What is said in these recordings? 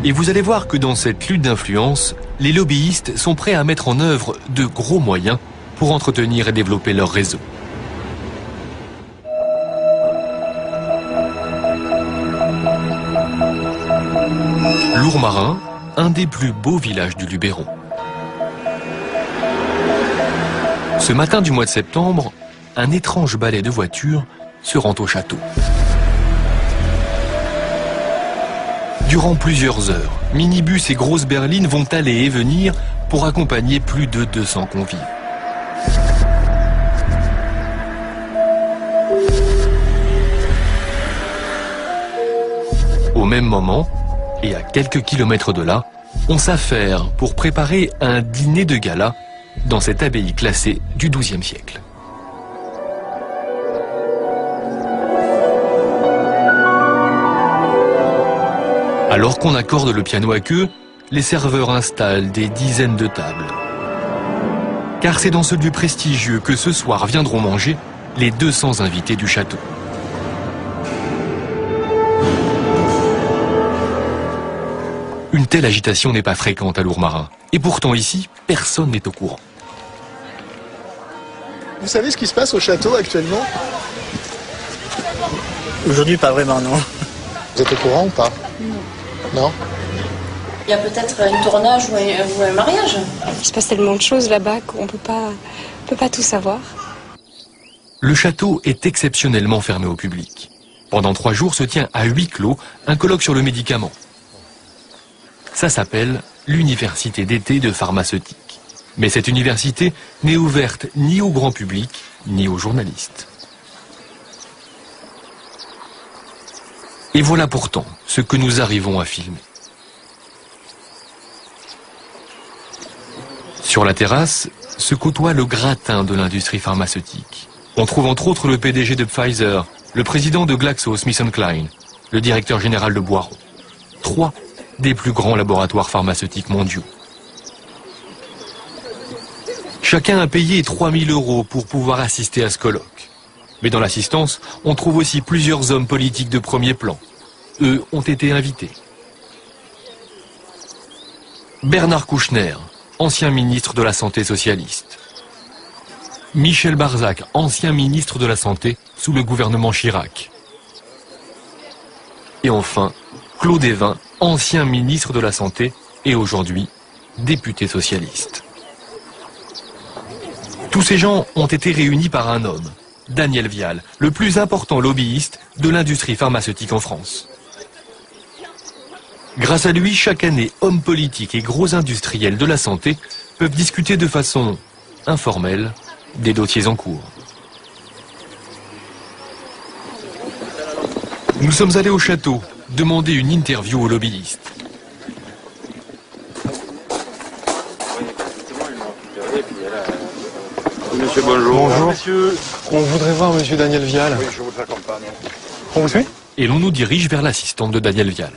Et vous allez voir que dans cette lutte d'influence, les lobbyistes sont prêts à mettre en œuvre de gros moyens pour entretenir et développer leur réseau. Lourmarin, un des plus beaux villages du Luberon. Ce matin du mois de septembre, un étrange balai de voitures se rend au château. Durant plusieurs heures, minibus et grosses berlines vont aller et venir pour accompagner plus de 200 convives. Au même moment, et à quelques kilomètres de là, on s'affaire pour préparer un dîner de gala dans cette abbaye classée du XIIe siècle. Alors qu'on accorde le piano à queue, les serveurs installent des dizaines de tables. Car c'est dans ce lieu prestigieux que ce soir viendront manger les 200 invités du château. Une telle agitation n'est pas fréquente à Lourmarin. Et pourtant ici, personne n'est au courant. Vous savez ce qui se passe au château actuellement? Aujourd'hui, pas vraiment, non. Vous êtes au courant ou pas? Non. Il y a peut-être un tournage ou un mariage. Il se passe tellement de choses là-bas qu'on peut pas tout savoir. Le château est exceptionnellement fermé au public. Pendant 3 jours se tient à huis clos un colloque sur le médicament. Ça s'appelle l'université d'été de pharmaceutique. Mais cette université n'est ouverte ni au grand public, ni aux journalistes. Et voilà pourtant ce que nous arrivons à filmer. Sur la terrasse se côtoie le gratin de l'industrie pharmaceutique. On trouve entre autres le PDG de Pfizer, le président de GlaxoSmithKline, le directeur général de Boiron. 3 des plus grands laboratoires pharmaceutiques mondiaux. Chacun a payé 3 000 € pour pouvoir assister à ce colloque. Mais dans l'assistance, on trouve aussi plusieurs hommes politiques de premier plan. Eux ont été invités. Bernard Kouchner, ancien ministre de la Santé socialiste. Michel Barzac, ancien ministre de la Santé sous le gouvernement Chirac. Et enfin, Claude Évin, ancien ministre de la Santé et aujourd'hui député socialiste. Tous ces gens ont été réunis par un homme, Daniel Vial, le plus important lobbyiste de l'industrie pharmaceutique en France. Grâce à lui, chaque année, hommes politiques et gros industriels de la santé peuvent discuter de façon informelle des dossiers en cours. Nous sommes allés au château demander une interview aux lobbyistes. Monsieur, bonjour. Bonjour. Monsieur, on voudrait voir monsieur Daniel Vial. Oui, je vous accompagne. On vous suit? Et l'on nous dirige vers l'assistante de Daniel Vial.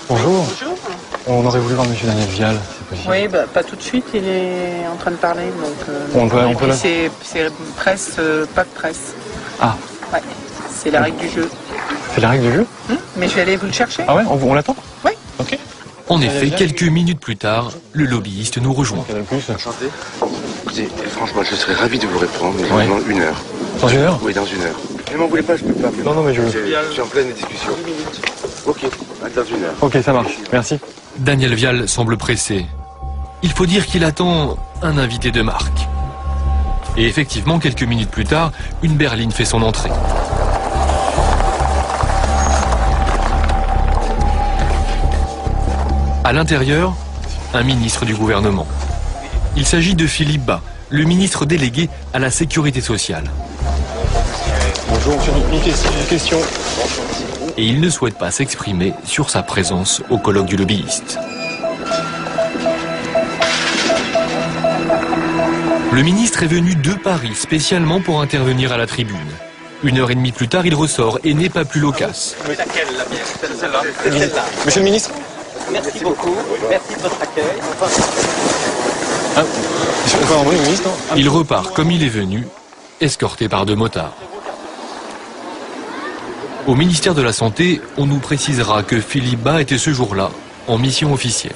Bonjour. Bonjour. On aurait voulu voir monsieur Daniel Vial, c'est possible. Oui, bah, pas tout de suite, il est en train de parler. Donc, on peut c'est presse, pas de presse. Ah. Ouais, c'est la règle du jeu. C'est la règle du jeu? Mais je vais aller vous le chercher. Ah ouais, on l'attend? Oui. Ok. En effet, quelques minutes plus tard, le lobbyiste nous rejoint. Enchanté. Écoutez, franchement, je serais ravi de vous répondre, mais dans 1 heure. Dans 1 heure? Oui, dans 1 heure. Ne m'en voulez pas, je peux pas. Non, mais je veux. Je suis en pleine discussion. 10 minutes. Ok, dans 1 heure. Ok, ça marche. Merci. Daniel Vial semble pressé. Il faut dire qu'il attend un invité de marque. Et effectivement, quelques minutes plus tard, une berline fait son entrée. À l'intérieur, un ministre du gouvernement. Il s'agit de Philippe Bas, le ministre délégué à la sécurité sociale. Bonjour, monsieur, une question. Et il ne souhaite pas s'exprimer sur sa présence au colloque du lobbyiste. Le ministre est venu de Paris spécialement pour intervenir à la tribune. 1h30 plus tard, il ressort et n'est pas plus loquace. Monsieur le ministre? Merci beaucoup. Merci de votre accueil. Ah, monsieur le ministre? Il repart comme il est venu, escorté par 2 motards. Au ministère de la Santé, on nous précisera que Philippe Bas était ce jour-là en mission officielle.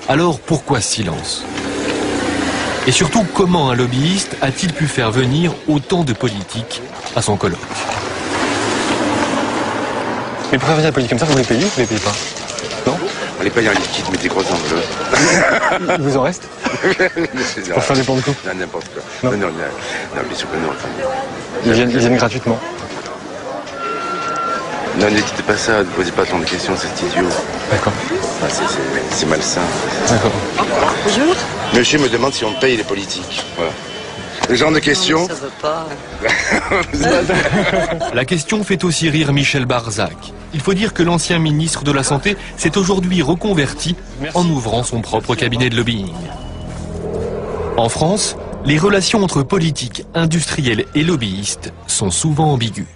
Alors pourquoi ce silence? Et surtout, comment un lobbyiste a-t-il pu faire venir autant de politiques à son colloque? Mais pour faire venir la politique comme ça, vous les payez ou vous les payez pas? Non? On les paye en liquide, mais des grosses enveloppes. Il vous en reste? Pour faire n'importe quoi? Non, n'importe quoi. Non. Non, bien sûr que non. Enfin, Ils viennent gratuitement. non, ne dites pas ça, ne posez pas tant de questions, c'est idiot. D'accord. Enfin, c'est malsain. D'accord. Bonjour. Monsieur me demande si on paye les politiques. Voilà. Le genre de questions. Ça veut pas. La question fait aussi rire Michel Barzac. Il faut dire que l'ancien ministre de la Santé s'est aujourd'hui reconverti en ouvrant son propre cabinet de lobbying. En France, les relations entre politiques, industriels et lobbyistes sont souvent ambiguës.